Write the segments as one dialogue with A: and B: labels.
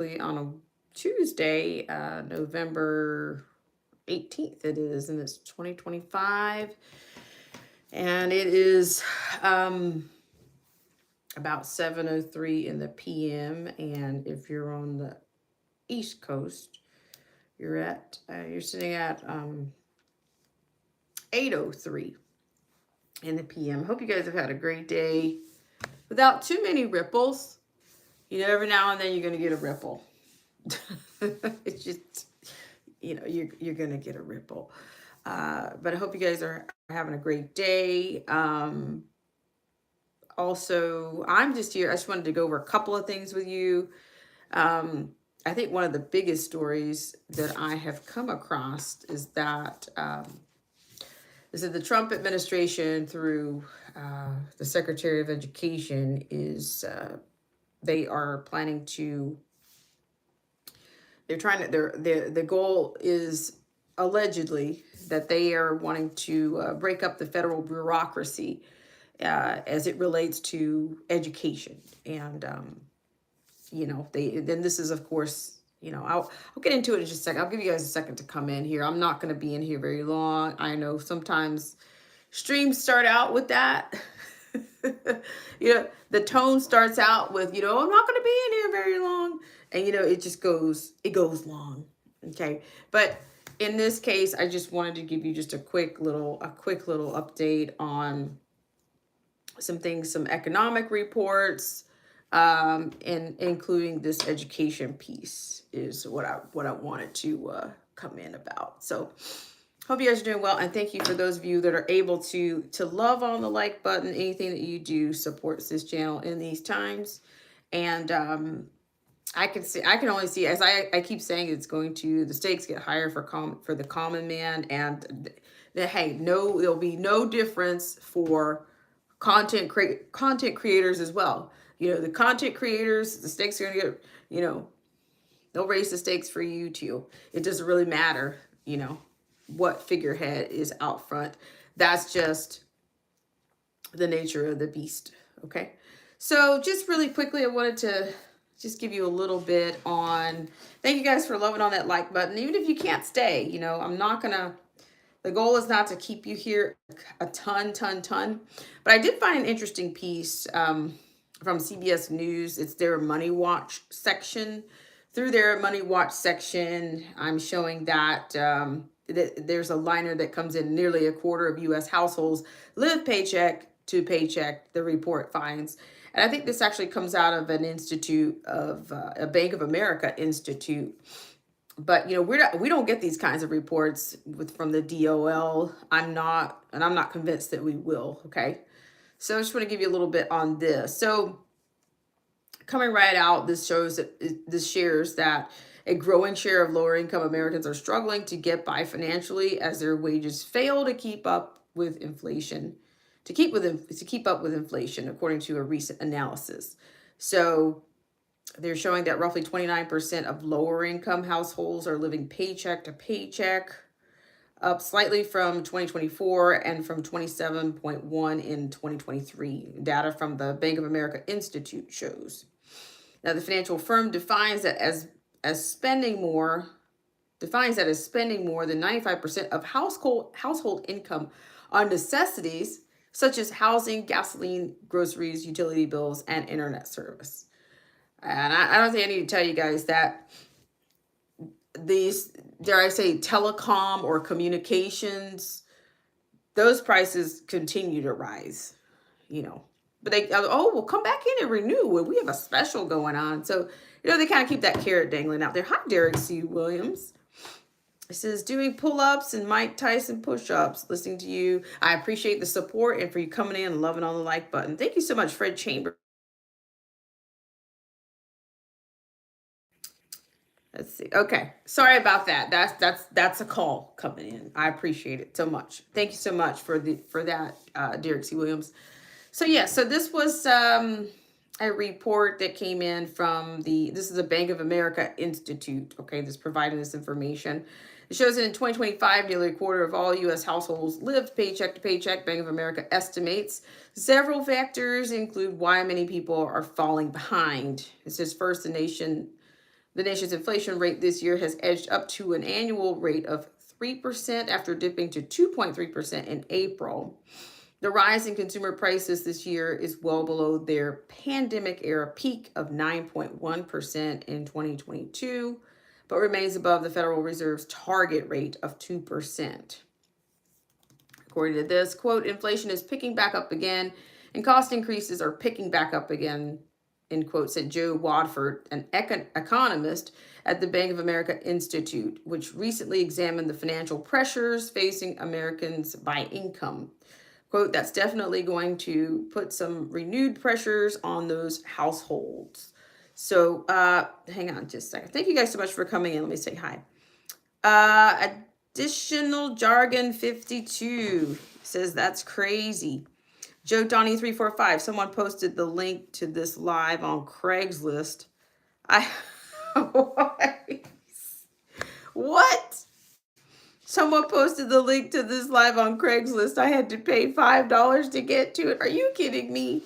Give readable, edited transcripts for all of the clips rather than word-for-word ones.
A: on a Tuesday, November 18th it is, and it's 2025. And it is about 7:03 in the PM. And if you're on the East Coast, you're sitting at 8:03 in the PM. Hope you guys have had a great day without too many ripples. You know, every now and then you're gonna get a ripple. It's just, you're gonna get a ripple. But I hope you guys are having a great day. Also, I'm just here. I just wanted to go over a couple of things with you. I think one of the biggest stories that I have come across is that the Trump administration, through the Secretary of Education, they are planning to. They're trying to. The goal is allegedly that they are wanting to break up the federal bureaucracy as it relates to education. And then this is, of course, I'll get into it in just a second. I'll give you guys a second to come in here. I'm not going to be in here very long. I know sometimes streams start out with that. The tone starts out with, I'm not going to be in here very long. And, it goes long. Okay. But in this case, I just wanted to give you just a quick little update on some things, some economic reports, and including this education piece is what I wanted to come in about. So hope you guys are doing well, and thank you for those of you that are able to love on the like button. Anything that you do supports this channel in these times. And I can only see, as I keep saying, it's going to, the stakes get higher for the common man. And there'll be no difference for content creators as well. The content creators, the stakes are going to get, they'll raise the stakes for you too. It doesn't really matter, what figurehead is out front. That's just the nature of the beast. Okay. So just really quickly, I wanted to just give you a little bit on, thank you guys for loving on that like button. Even if you can't stay, I'm not going to, the goal is not to keep you here a ton. But I did find an interesting piece from CBS News. It's their Money Watch section. Through their Money Watch section, I'm showing that there's a liner that comes in: nearly a quarter of U.S. households live paycheck to paycheck, the report finds. And I think this actually comes out of an institute of a Bank of America institute. But we don't get these kinds of reports from the DOL. I'm not convinced that we will. Okay, so I just want to give you a little bit on this. So coming right out, this shares that a growing share of lower income Americans are struggling to get by financially as their wages fail to keep up with inflation. To keep up with inflation, according to a recent analysis. So they're showing that roughly 29% of lower income households are living paycheck to paycheck, up slightly from 2024 and from 27.1 in 2023. Data from the Bank of America Institute shows. Now, the financial firm defines that as spending more than 95% of household income on necessities such as housing, gasoline, groceries, utility bills, and internet service. And I don't think I need to tell you guys that these, dare I say, telecom or communications, those prices continue to rise, But we'll come back in and renew. We have a special going on. So, they kind of keep that carrot dangling out there. Hi, Derek C. Williams. It says, doing pull-ups and Mike Tyson push-ups, listening to you. I appreciate the support and for you coming in and loving on the like button. Thank you so much, Fred Chambers. Let's see. Okay. Sorry about that. That's a call coming in. I appreciate it so much. Thank you so much for that, Derek C. Williams. So so this was a report that came in from this is a Bank of America Institute, okay, that's providing this information. It shows that in 2025, nearly a quarter of all U.S. households lived paycheck to paycheck. Bank of America estimates several factors include why many people are falling behind. It says first, the nation The nation's inflation rate this year has edged up to an annual rate of 3% after dipping to 2.3% in April. The rise in consumer prices this year is well below their pandemic era peak of 9.1% in 2022, but remains above the Federal Reserve's target rate of 2%. According to this, quote, inflation is picking back up again and cost increases are picking back up again, end quote, said Joe Wadford, an economist at the Bank of America Institute, which recently examined the financial pressures facing Americans by income. Quote, that's definitely going to put some renewed pressures on those households. So hang on just a second. Thank you guys so much for coming in. Let me say hi. Additional Jargon 52 says that's crazy. Joe Donnie 345, someone posted the link to this live on Craigslist. What? Someone posted the link to this live on Craigslist. I had to pay $5 to get to it. Are you kidding me?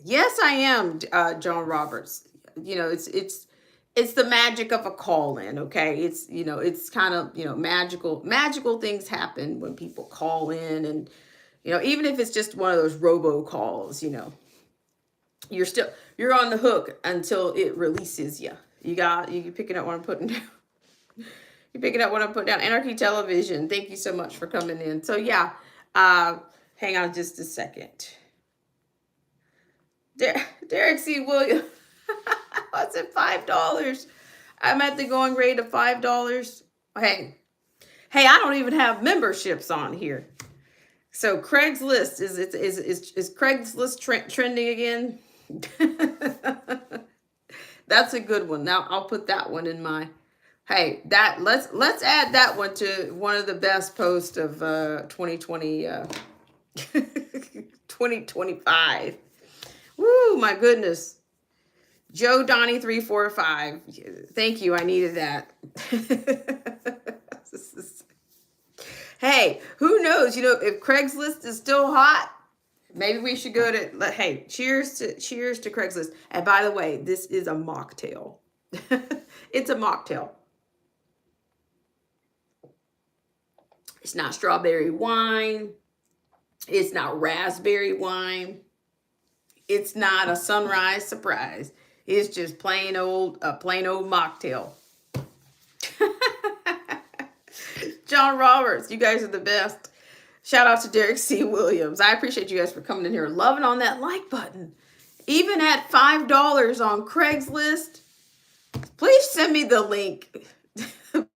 A: Yes, I am, John Roberts. You know, it's the magic of a call-in, okay? It's, you know, it's kind of, you know, magical things happen when people call in, and, you know, even if it's just one of those robocalls, you know, you're on the hook until it releases you. You picking up what I'm putting down. You're picking up what I'm putting down. Anarchy Television, thank you so much for coming in. So yeah, hang on just a second. Derek C. Williams. What's it, $5? I'm at the going rate of $5. Hey, I don't even have memberships on here. So Craigslist, is Craigslist trending again? That's a good one. Now I'll put that one in my, hey, that let's add that one to one of the best posts of 2020 2025. Woo, my goodness. Joe Donnie 345. Thank you. I needed that. Hey, who knows? You know, if Craigslist is still hot, maybe we should go to, hey, cheers to Craigslist. And by the way, this is a mocktail. It's a mocktail. It's not strawberry wine. It's not raspberry wine. It's not a sunrise surprise. It's just plain old mocktail. John Roberts, you guys are the best. Shout out to Derek C. Williams. I appreciate you guys for coming in here, loving on that like button. Even at $5 on Craigslist, please send me the link.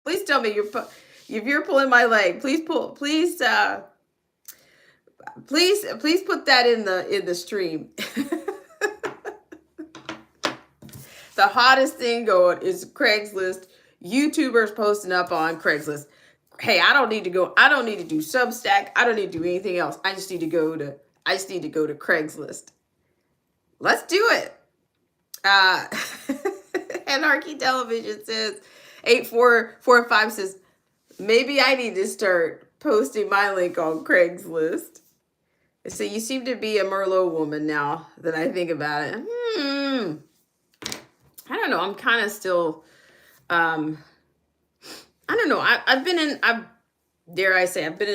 A: Please tell me if you're pulling my leg. Please put that in the stream. The hottest thing going is Craigslist. YouTubers posting up on Craigslist. Hey, I don't need to do Substack. I don't need to do anything else. I just need to go to Craigslist. Let's do it. Anarchy Television says 8445 says, maybe I need to start posting my link on Craigslist. So you seem to be a Merlot woman now that I think about it. I don't know. I'm kind of still, I don't know. I've been in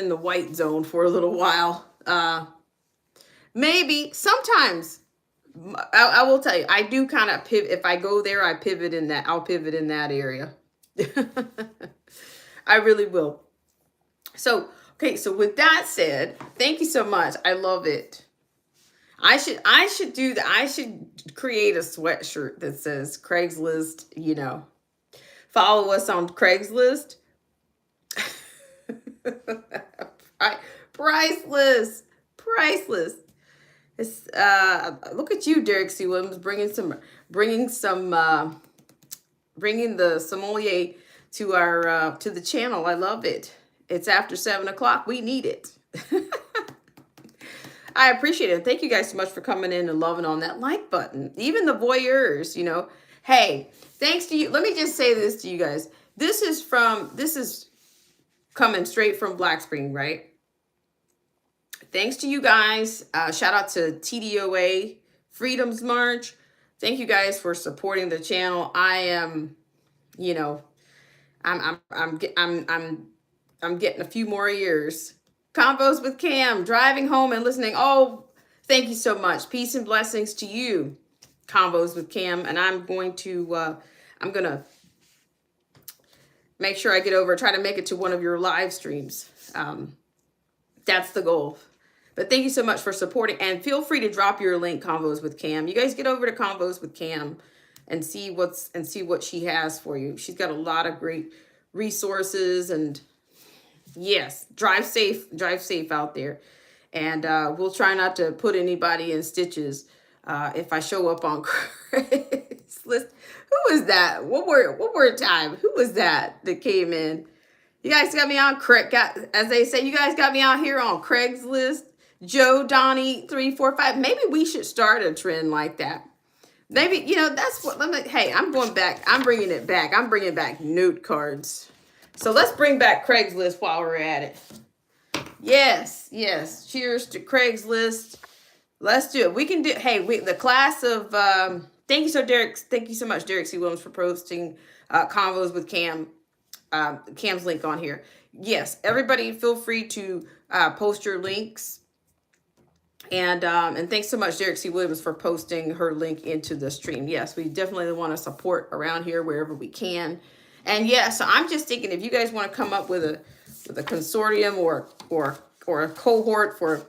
A: the white zone for a little while. Maybe sometimes I will tell you, I do kind of pivot. If I go there, I'll pivot in that area. I really will. So, okay. So with that said, thank you so much. I love it. I should create a sweatshirt that says Craigslist, you know, follow us on Craigslist. Priceless. It's look at you, Derek C. Williams, bringing the sommelier to our to the channel. I love it. It's after 7 o'clock. We need it. I appreciate it. Thank you guys so much for coming in and loving on that like button. Even the voyeurs, you know. Hey, thanks to you. Let me just say this to you guys. This is coming straight from Black Spring, right? Thanks to you guys. Shout out to TDOA, Freedom's March. Thank you guys for supporting the channel. I am, you know, I'm getting a few more years. Convos with Cam, driving home and listening. Oh, thank you so much. Peace and blessings to you. Convos with Cam, and I'm gonna make sure I get over, try to make it to one of your live streams. That's the goal. But thank you so much for supporting, and feel free to drop your link, Convos with Cam. You guys get over to Convos with Cam and see what she has for you. She's got a lot of great resources, and yes, drive safe out there. And we'll try not to put anybody in stitches if I show up on Craigslist. Who was that? One more time. Who was that came in? You guys got me on as they say, you guys got me out here on Craigslist. Joe Donnie 345. Maybe we should start a trend like that. Maybe, that's what, hey, I'm going back. I'm bringing it back. I'm bringing back note cards. So let's bring back Craigslist while we're at it. Yes. Cheers to Craigslist. Let's do it. We can do, hey, the class of, thank you so much, Derek C. Williams, for posting Convos with Cam, Cam's link on here. Yes, everybody feel free to post your links. And thanks so much, Derek C. Williams, for posting her link into the stream. Yes, we definitely want to support around here wherever we can. And yeah, so I'm just thinking, if you guys want to come up with a consortium or a cohort for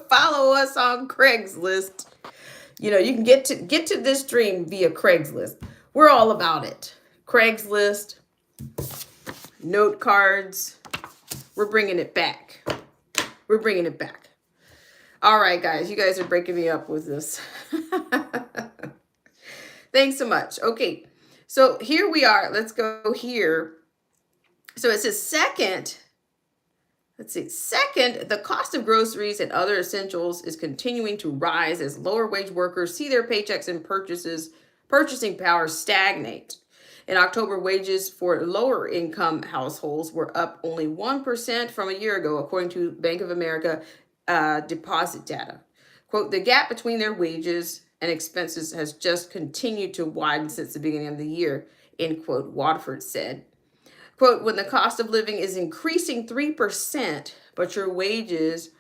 A: follow us on Craigslist. You can get to this stream via Craigslist. We're all about it. Craigslist, note cards. We're bringing it back. We're bringing it back. All right, guys. You guys are breaking me up with this. Thanks so much. Okay. So here we are. Let's go here. So it says second, the cost of groceries and other essentials is continuing to rise as lower wage workers see their paychecks and purchasing power stagnate. In October, wages for lower income households were up only 1% from a year ago, according to Bank of America deposit data. Quote, the gap between their wages and expenses has just continued to widen since the beginning of the year, end quote, Waterford said. Quote, when the cost of living is increasing 3%, but your wages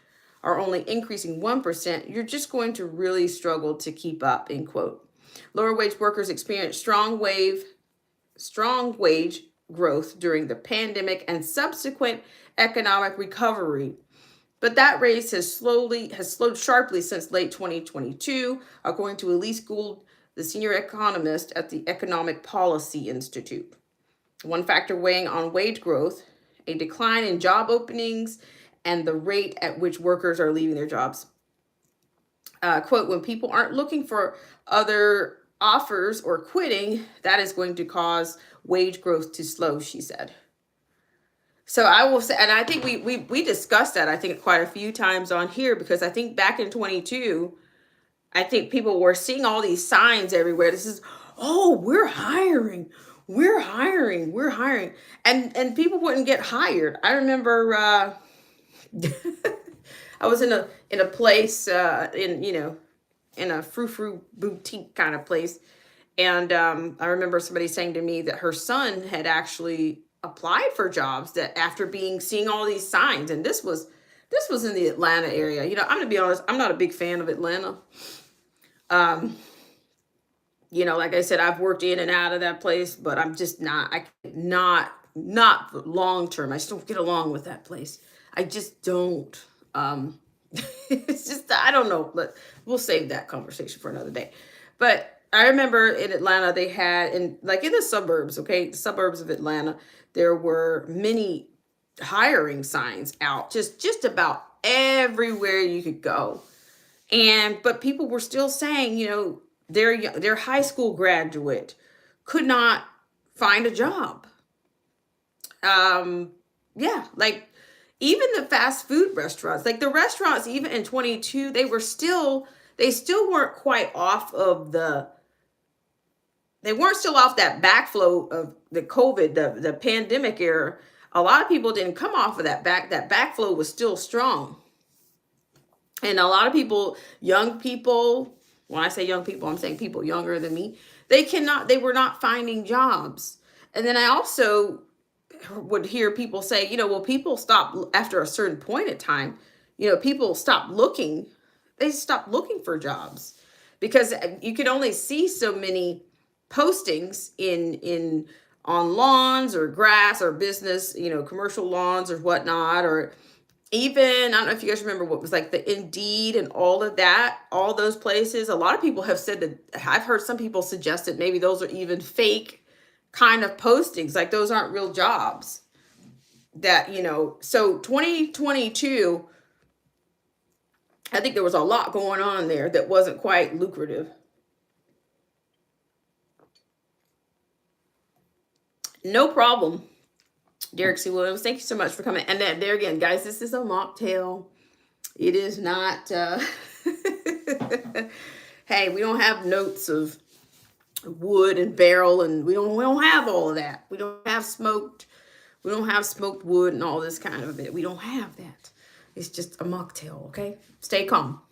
A: are only increasing 1%, you're just going to really struggle to keep up, end quote. Lower wage workers experienced strong wage growth during the pandemic and subsequent economic recovery. But that rate has slowed sharply since late 2022, according to Elise Gould, the senior economist at the Economic Policy Institute. One factor weighing on wage growth, a decline in job openings, and the rate at which workers are leaving their jobs. Quote, when people aren't looking for other offers or quitting, that is going to cause wage growth to slow, she said. So I will say, and I think we discussed that, I think, quite a few times on here, because I think back in 22, I think people were seeing all these signs everywhere. This is, oh, we're hiring. And people wouldn't get hired. I remember I was in a place in a frou-frou boutique kind of place. And I remember somebody saying to me that her son had actually applied for jobs that after seeing all these signs. And this was in the Atlanta area. I'm gonna be honest, I'm not a big fan of Atlanta. Like I said, I've worked in and out of that place, but I'm just not long term. I just don't get along with that place. I just don't. It's just, I don't know. We'll save that conversation for another day. But I remember in Atlanta, they had, in the suburbs, the suburbs of Atlanta, there were many hiring signs out, just about everywhere you could go. But people were still saying, their high school graduate could not find a job. Even the fast food restaurants, the restaurants, even in 22, they still weren't quite off of they weren't still off that backflow of the COVID, the pandemic era. A lot of people didn't come off of that backflow was still strong. And a lot of people, young people, When I say young people, I'm saying people younger than me. They were not finding jobs. And then I also would hear people say, well, people stop after a certain point in time, people stop looking. They stop looking for jobs because you can only see so many postings in on lawns or grass or business, commercial lawns or whatnot, or even, I don't know if you guys remember what was like the Indeed and all of that, all those places. A lot of people have said that, I've heard some people suggest that maybe those are even fake kind of postings, like those aren't real jobs. That, so 2022, I think there was a lot going on there that wasn't quite lucrative. No problem. Derek C. Williams, thank you so much for coming. And then there again, guys, this is a mocktail. It is not, hey, we don't have notes of wood and barrel, and we don't have all of that. We don't have smoked wood and all this kind of it. We don't have that. It's just a mocktail, okay? Stay calm.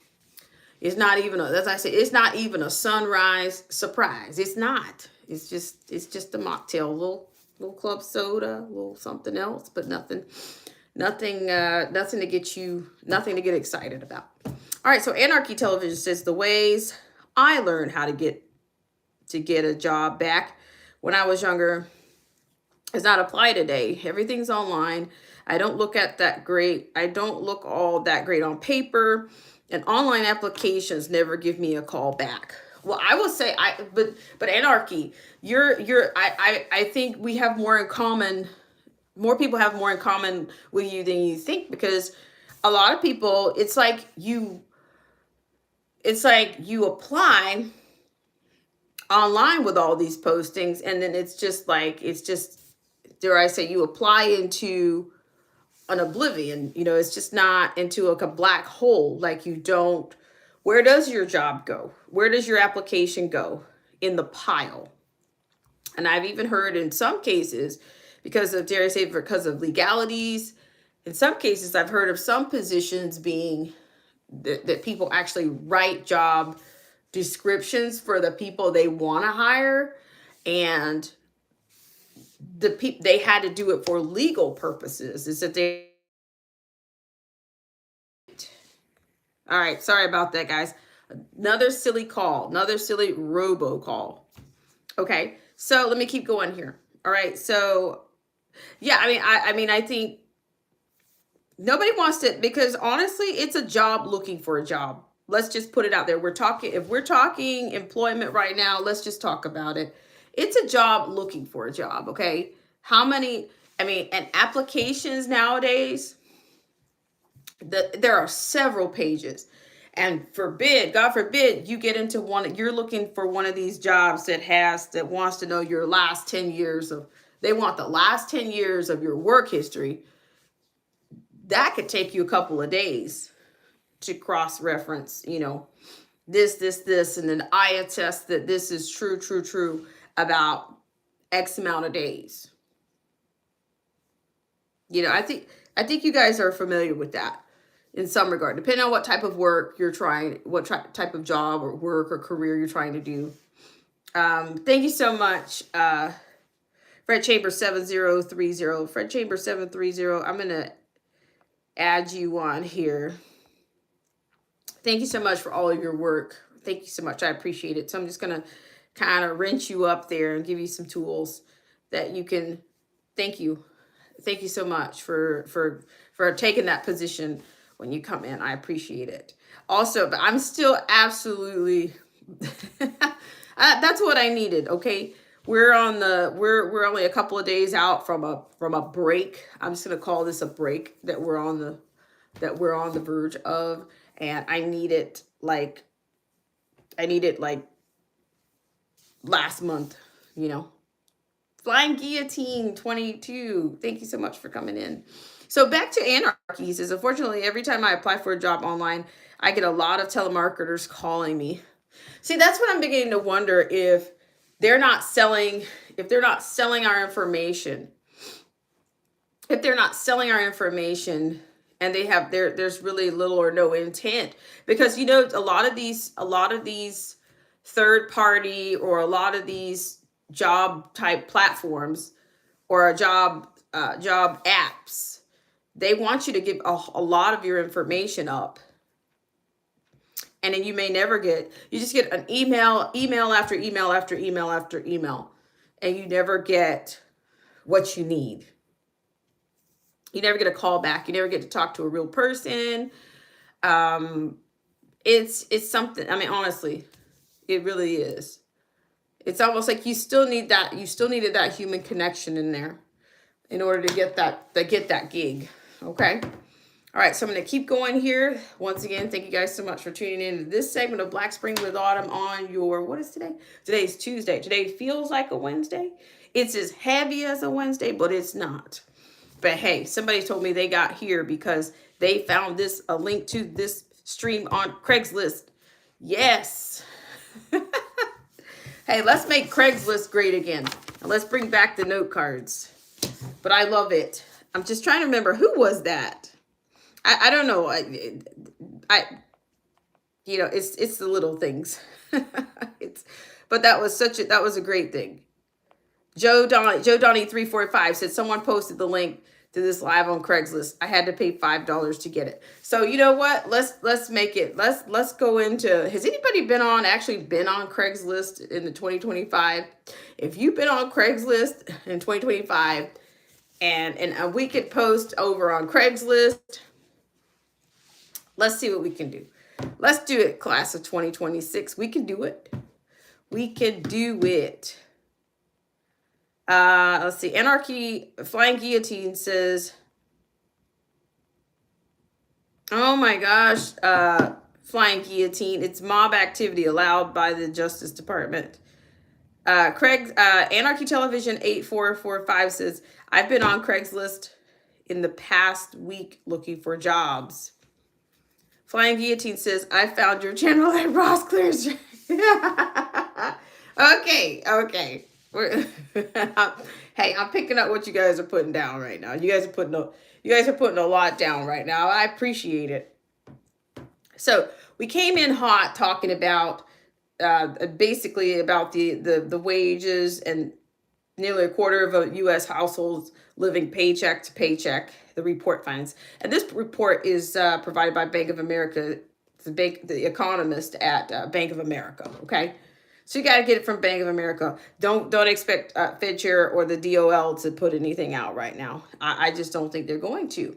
A: It's not even as I say, it's not even a sunrise surprise. It's not. It's just a mocktail, little club soda, a little something else, but nothing to get excited about. All right, so Anarchy Television says the ways I learned how to get a job back when I was younger does not apply today. Everything's online. I don't look all that great on paper, and online applications never give me a call back. Well, I will say but Anarchy, I think we have more in common. More people have more in common with you than you think, because a lot of people, it's like you apply online with all these postings, and then it's just dare I say, you apply into an oblivion. It's just not into a black hole. Like, you don't, where does your job go? Where does your application go? In the pile. And I've even heard in some cases, because of legalities, in some cases I've heard of some positions being that people actually write job descriptions for the people they want to hire, and they had to do it for legal purposes. Is that they All right, sorry about that, guys. Another silly robocall. Okay, so let me keep going here. All right, so yeah, I think nobody wants to, because honestly, it's a job looking for a job. Let's just put it out there. If we're talking employment right now, let's just talk about it. It's a job looking for a job, okay? And applications nowadays, there are several pages. And God forbid, you get into you're looking for one of these jobs that wants to know your last 10 years they want the last 10 years of your work history. That could take you a couple of days to cross-reference, this, and then I attest that this is true about X amount of days. I think you guys are familiar with that in some regard, depending on what type of work you're trying, what type of job or work or career you're trying to do. Thank you so much, Fred Chambers 7030. Fred Chambers 730. I'm gonna add you on here. Thank you so much for all of your work. Thank you so much. I appreciate it. So I'm just gonna kind of wrench you up there and give you some tools that you can. Thank you so much for taking that position when you come in. I appreciate it. Also, but I'm still absolutely that's what I needed. Okay, we're only a couple of days out from a break. I'm just gonna call this a break that we're on the verge of, and I need it like last month. Flying Guillotine 22. Thank you so much for coming in. So back to Anarchy. Says, unfortunately, every time I apply for a job online, I get a lot of telemarketers calling me. See, that's what I'm beginning to wonder, if they're not selling our information. If they're not selling our information and they have there's really little or no intent, because you know a lot of these third party, or a lot of these job type platforms, or a job apps, they want you to give a lot of your information up, and then you just get an email after email after email after email, and you never get what you need. You never get a call back. You never get to talk to a real person. um it's something, I mean, honestly, it really is. It's almost like you still needed that human connection in there in order to get that gig. Okay. All right, so I'm going to keep going here. Once again, thank you guys so much for tuning in to this segment of Black Spring with Autumn on your, what is today? Today's Tuesday. Today feels like a Wednesday. It's as heavy as a Wednesday, but it's not. But hey, somebody told me they got here because they found a link to this stream on Craigslist. Yes. Hey, let's make Craigslist great again. And let's bring back the note cards. But I love it. I'm just trying to remember, who was that? I don't know. I you know, it's the little things. But that was a great thing. Joe Donnie 345 said someone posted the link to this live on Craigslist. I had to pay $5 to get it. So you know what? Let's make it. Let's go into. Has anybody been on Craigslist in the 2025? If you've been on Craigslist in 2025, and we could post over on Craigslist. Let's see what we can do. Let's do it, class of 2026. We can do it. We can do it. Let's see. Anarchy Flying Guillotine says, oh my gosh, Flying Guillotine, it's mob activity allowed by the Justice Department. Anarchy Television 8445 says, I've been on Craigslist in the past week looking for jobs. Flying Guillotine says, I found your channel at Ross Clears. Okay. Hey, I'm picking up what you guys are putting down right now. You guys are putting a lot down right now. I appreciate it. So we came in hot talking about basically about the wages, and nearly a quarter of U.S. households living paycheck to paycheck, the report finds. And this report is provided by Bank of America, the economist at Bank of America, okay? So you got to get it from Bank of America. Don't expect Fed Chair or the DOL to put anything out right now. I just don't think they're going to.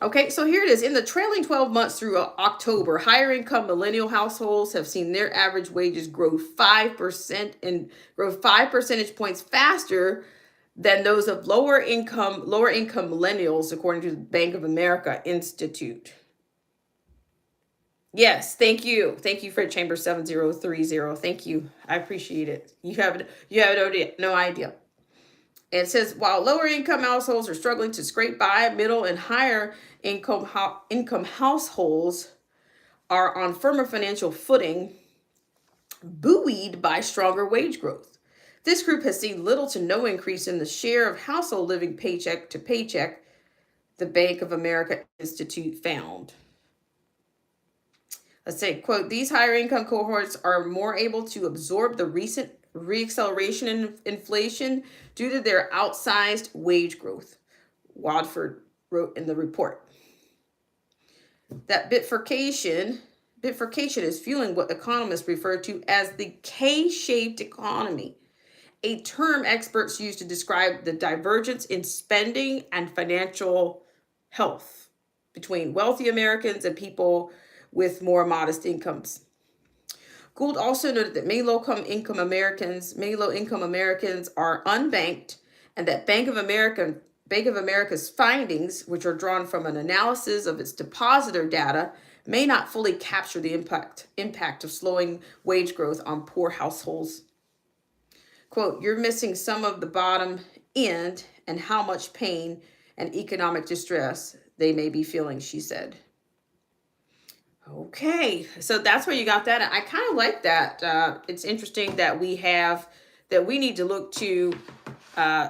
A: Okay, so here it is. In the trailing 12 months through October, higher income millennial households have seen their average wages grow 5% and grow 5 percentage points faster than those of lower income millennials, according to the Bank of America Institute. Yes, thank you. Thank you, Fred Chamber 7030. Thank you. I appreciate it. You have no idea. And it says, while lower income households are struggling to scrape by, middle and higher income households are on firmer financial footing, buoyed by stronger wage growth. This group has seen little to no increase in the share of household living paycheck to paycheck, the Bank of America Institute found. Let's say, quote, these higher income cohorts are more able to absorb the recent reacceleration in inflation due to their outsized wage growth, Wadford wrote in the report. That bifurcation is fueling what economists refer to as the K-shaped economy, a term experts use to describe the divergence in spending and financial health between wealthy Americans and people with more modest incomes. Gould also noted that many low-income Americans are unbanked, and that Bank of America's findings, which are drawn from an analysis of its depositor data, may not fully capture the impact of slowing wage growth on poor households. Quote, you're missing some of the bottom end and how much pain and economic distress they may be feeling, she said. Okay, so that's where you got that. I kind of like that. It's interesting that we need to look to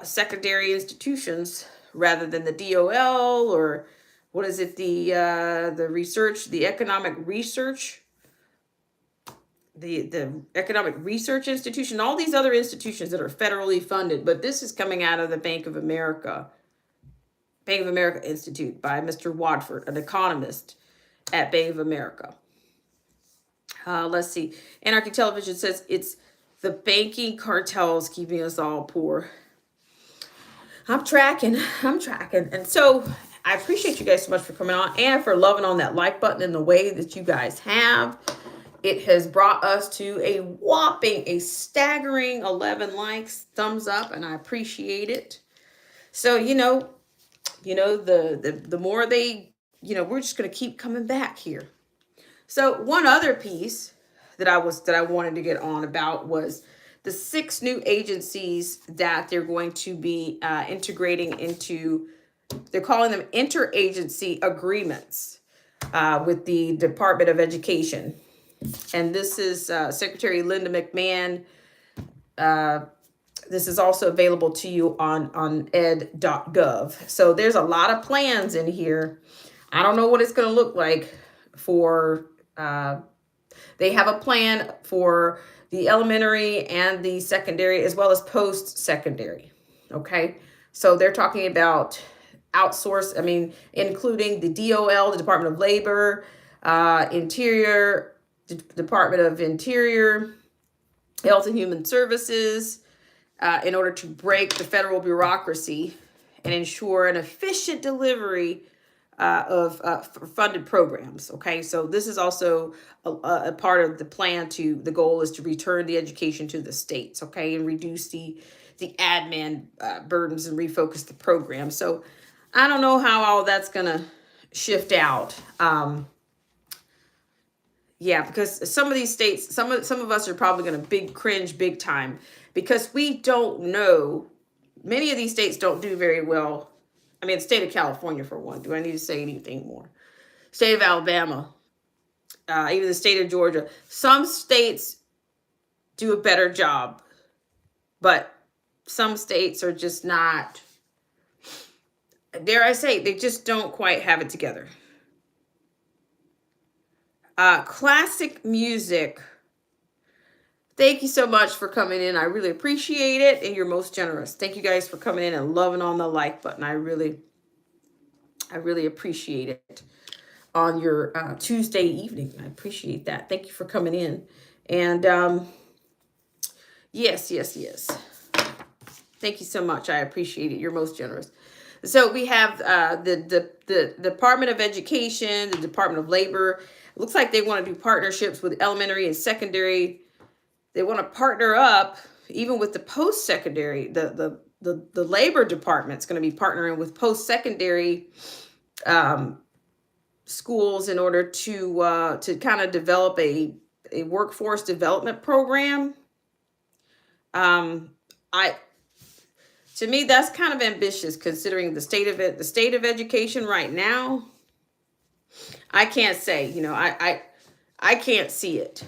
A: secondary institutions rather than the DOL or what is it? The research, the economic research, the economic research institution, all these other institutions that are federally funded, but this is coming out of the Bank of America Institute by Mr. Watford, an economist at Bank of America. Let's see. Anarchy Television says it's the banking cartels keeping us all poor. I'm tracking. And so I appreciate you guys so much for coming on and for loving on that like button in the way that you guys have. It has brought us to a staggering 11 likes, thumbs up, and I appreciate it. So, the more they, we're just going to keep coming back here. So one other piece that I wanted to get on about was the 6 new agencies that they're going to be integrating into. They're calling them interagency agreements with the Department of Education. And this is Secretary Linda McMahon. This is also available to you on ed.gov. So there's a lot of plans in here. I don't know what it's going to look like for, they have a plan for the elementary and the secondary as well as post-secondary. Okay. So they're talking about including the DOL, the Department of Labor, Department of Interior, Health and Human Services, in order to break the federal bureaucracy and ensure an efficient delivery of funded programs. Okay, so this is also a part of the plan. The goal is to return the education to the states, okay, and reduce the admin burdens and refocus the program. So I don't know how all that's gonna shift out. Because some of these states, some of us are probably gonna cringe big time because we don't know. Many of these states don't do very well. I mean, the state of California, for one. Do I need to say anything more? State of Alabama, even the state of Georgia. Some states do a better job, but some states are just not, dare I say, they just don't quite have it together. Classic music. Thank you so much for coming in. I really appreciate it. And you're most generous. Thank you guys for coming in and loving on the like button. I really appreciate it on your Tuesday evening. I appreciate that. Thank you for coming in. And yes. Thank you so much. I appreciate it. You're most generous. So we have the Department of Education, the Department of Labor. It looks like they want to do partnerships with elementary and secondary. They want to partner up even with the post-secondary. The labor department's going to be partnering with post-secondary schools in order to kind of develop a workforce development program. To me, that's kind of ambitious considering the state of education right now. I can't say, I can't see it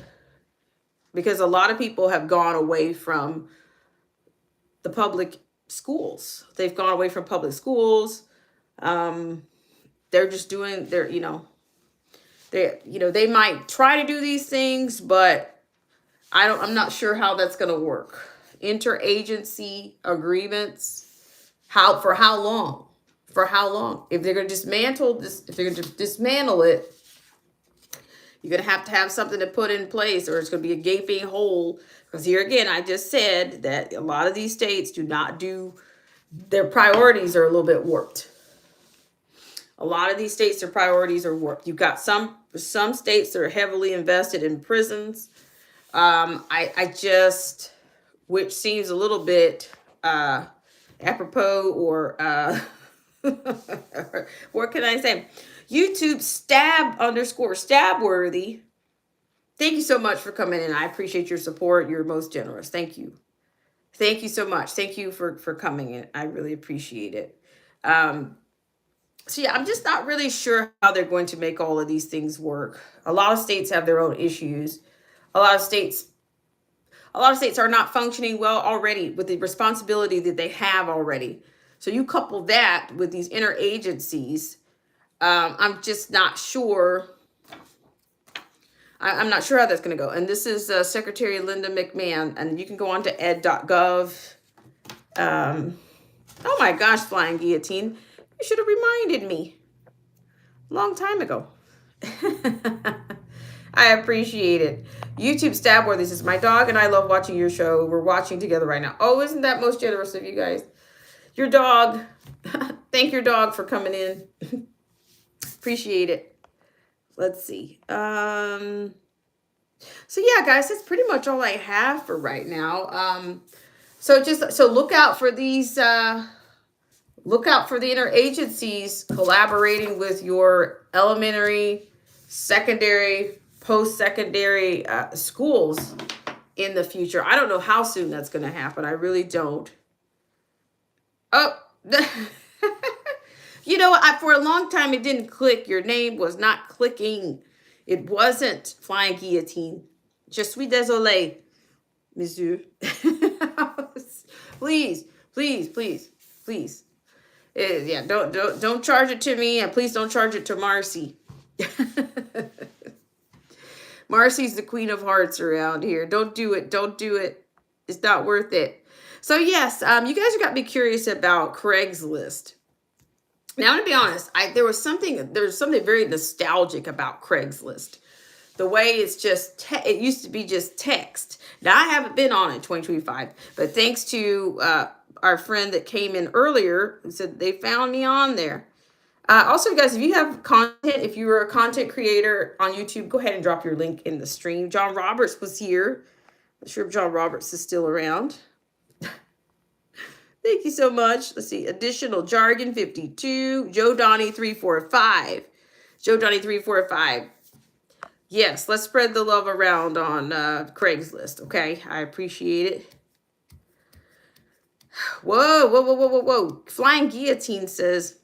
A: because a lot of people have gone away from the public schools. They've gone away from public schools. They're just doing they might try to do these things, but I'm not sure how that's going to work. Interagency agreements, for how long? If they're going to dismantle it, you're going to have something to put in place, or it's going to be a gaping hole. Because here again, I just said that a lot of these states their priorities are a little bit warped. A lot of these states, their priorities are warped. You've got some states that are heavily invested in prisons. Which seems a little bit apropos or what can I say? YouTube _stabworthy. Thank you so much for coming in. I appreciate your support. You're most generous. Thank you. Thank you so much. Thank you for coming in. I really appreciate it. I'm just not really sure how they're going to make all of these things work. A lot of states have their own issues. A lot of states are not functioning well already with the responsibility that they have already. So you couple that with these interagencies, I'm just not sure. I'm not sure how that's going to go. And this is Secretary Linda McMahon, and you can go on to ed.gov. Oh my gosh, Flying Guillotine. You should have reminded me a long time ago. I appreciate it. YouTube Stabworthy says, my dog and I love watching your show. We're watching together right now. Oh, isn't that most generous of you guys? Your dog. Thank your dog for coming in. Appreciate it. Let's see. So yeah, guys, that's pretty much all I have for right now. So look out for these, look out for the interagencies collaborating with your elementary, secondary, post-secondary schools in the future. I don't know how soon that's going to happen. I really don't. Oh, you know, for a long time it didn't click. Your name was not clicking. It wasn't Flying Guillotine. Je suis désolé, monsieur. Please, please, please, please. Yeah, don't charge it to me, and please don't charge it to Marcy. Marcy's the queen of hearts around here. Don't do it. Don't do it. It's not worth it. So yes, you guys have got me curious about Craigslist. Now, to be honest, there's something very nostalgic about Craigslist. The way it's just, it used to be just text. Now, I haven't been on it in 2025, but thanks to our friend that came in earlier, who said they found me on there. Also, guys, if you have content, if you were a content creator on YouTube, go ahead and drop your link in the stream. John Roberts was here. Not sure if John Roberts is still around. Thank you so much. Let's see. Additional Jargon 52. Joe Donnie 345. Joe Donnie 345. Yes, let's spread the love around on Craigslist. Okay, I appreciate it. Whoa, whoa, whoa, whoa, whoa, whoa. Flying Guillotine says,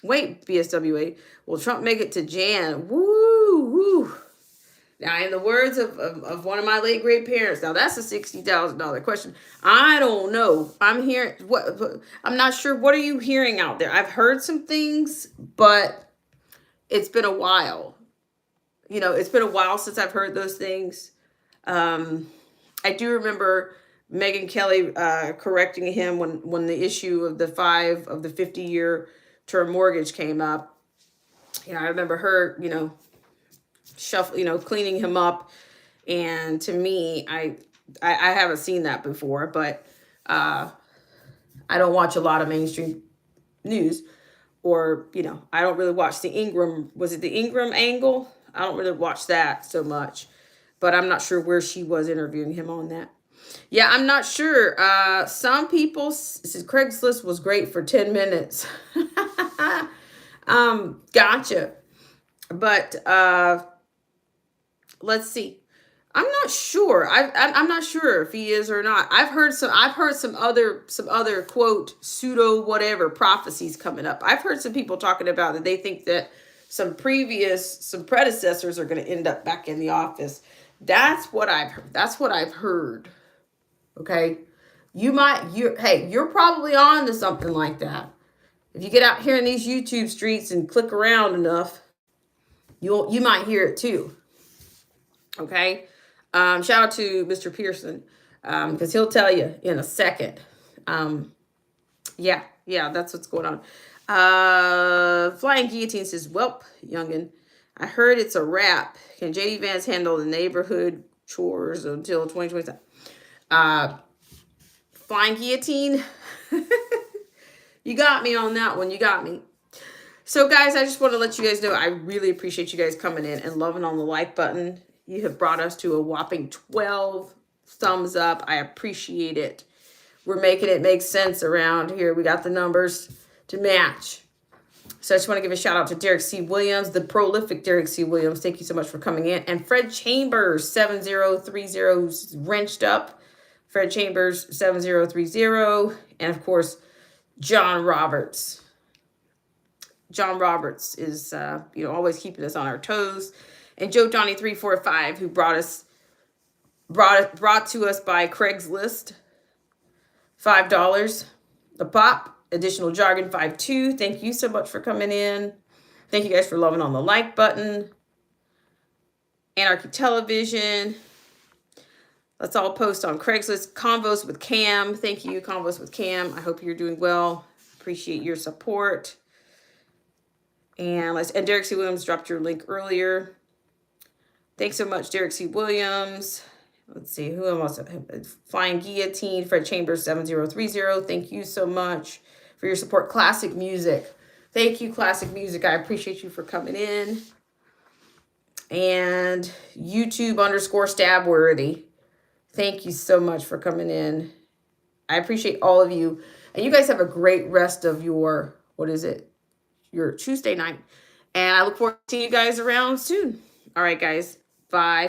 A: wait, BSWA, will Trump make it to Jan? Woo, woo. Now, in the words of one of my late great parents, now that's a $60,000 question. I don't know. I'm not sure. What are you hearing out there? I've heard some things, but it's been a while. You know, it's been a while since I've heard those things. I do remember Megyn Kelly correcting him when the issue of the 50-year term mortgage came up. You know, I remember her, cleaning him up. And to me, I haven't seen that before, but I don't watch a lot of mainstream news, or, I don't really watch the Ingram. Was it the Ingram angle? I don't really watch that so much, but I'm not sure where she was interviewing him on that. Yeah, I'm not sure. Some people said Craigslist was great for 10 minutes. Gotcha. But let's see. I'm not sure. I'm not sure if he is or not. I've heard some other quote pseudo whatever prophecies coming up. I've heard some people talking about that they think that some predecessors are going to end up back in the office. That's what I've heard. Okay. You're probably on to something like that. If you get out here in these YouTube streets and click around enough, you might hear it too. Okay. Shout out to Mr. Pearson, because he'll tell you in a second. Yeah, that's what's going on. Flying Guillotine says, welp, youngin, I heard it's a wrap. Can JD Vance handle the neighborhood chores until 2027? Flying Guillotine, you got me on that one. You got me. So, guys, I just want to let you guys know I really appreciate you guys coming in and loving on the like button. You have brought us to a whopping 12 thumbs up. I appreciate it. We're making it make sense around here. We got the numbers to match. So I just want to give a shout out to Derek C. Williams, the prolific Derek C. Williams. Thank you so much for coming in. And Fred Chambers, 7030, wrenched up. Fred Chambers, 7030. And, of course, John Roberts. John Roberts is, always keeping us on our toes. And Joe Donnie 345, who brought to us by Craigslist, $5 a pop. Additional Jargon 52. Thank you so much for coming in. Thank you guys for loving on the like button. Anarchy Television. Let's all post on Craigslist. Convos with Cam. Thank you, Convos with Cam. I hope you're doing well. Appreciate your support. And Derek C. Williams dropped your link earlier. Thanks so much, Derek C. Williams. Let's see, who else? Flying Guillotine, Fred Chambers 7030. Thank you so much for your support. Classic Music. Thank you, Classic Music. I appreciate you for coming in. And YouTube_Stabworthy. Thank you so much for coming in. I appreciate all of you. And you guys have a great rest of your, your Tuesday night. And I look forward to seeing you guys around soon. All right, guys. Bye.